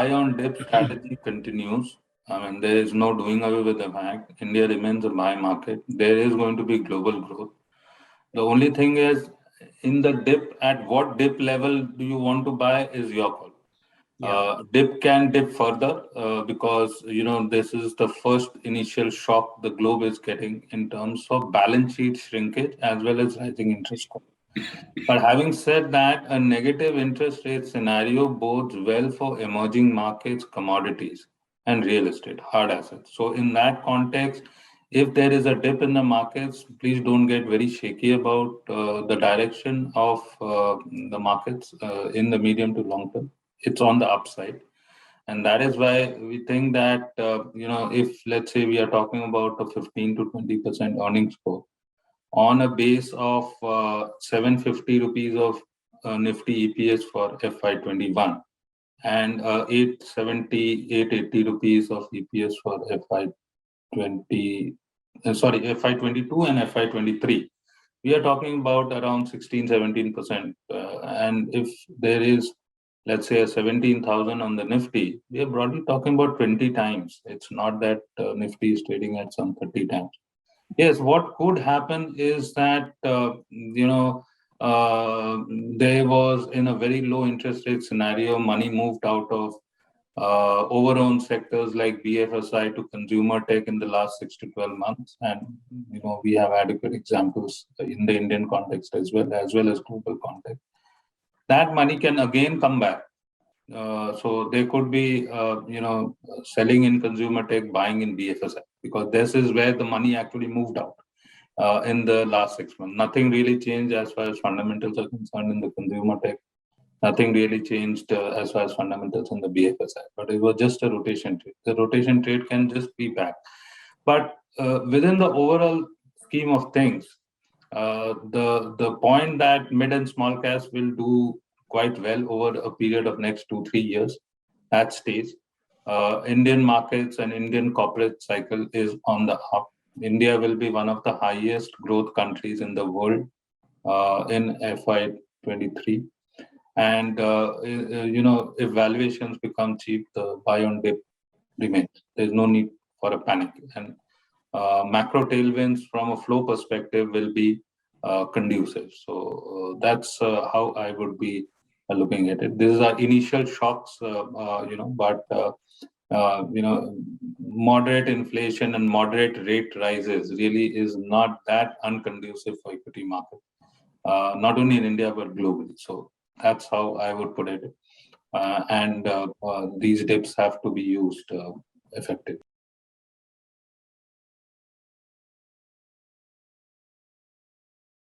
buy on dip strategy continues. I mean, there is no doing away with the fact India remains a buy market. There is going to be global growth. The only thing is, in the dip, at what dip level do you want to buy is your call. Dip can dip further because this is the first initial shock the globe is getting in terms of balance sheet shrinkage as well as rising interest costs. But having said that, a negative interest rate scenario bodes well for emerging markets, commodities, and real estate, hard assets. So, in that context, if there is a dip in the markets, please don't get very shaky about the direction of the markets in the medium to long term. It's on the upside. And that is why we think that, if let's say we are talking about a 15 to 20% earnings growth, on a base of 750 rupees of Nifty EPS for FY21 and 870, 880 rupees of EPS for FY22 and FY23. We are talking about around 16, 17%. And if there is, let's say, a 17,000 on the Nifty, we are broadly talking about 20 times. It's not that Nifty is trading at some 30 times. Yes, what could happen is that, there was in a very low interest rate scenario, money moved out of overowned sectors like BFSI to consumer tech in the last 6 to 12 months. And, we have adequate examples in the Indian context as well as global context. That money can again come back. So there could be, selling in consumer tech, buying in BFSI, because this is where the money actually moved out in the last 6 months. Nothing really changed as far as fundamentals are concerned in the consumer tech. Nothing really changed as far as fundamentals in the BFSI, but it was just a rotation trade. The rotation trade can just be back. But within the overall scheme of things, the point that mid and small caps will do quite well over a period of next 2-3 years, that stays. Indian markets and Indian corporate cycle is on the up. India will be one of the highest growth countries in the world in FY23. And, if valuations become cheap, the buy on dip remains. There's no need for a panic. And macro tailwinds from a flow perspective will be conducive. So that's how I would be looking at it. These are initial shocks, but moderate inflation and moderate rate rises really is not that unconducive for equity market, not only in India but globally. So that's how I would put it. And these dips have to be used effectively.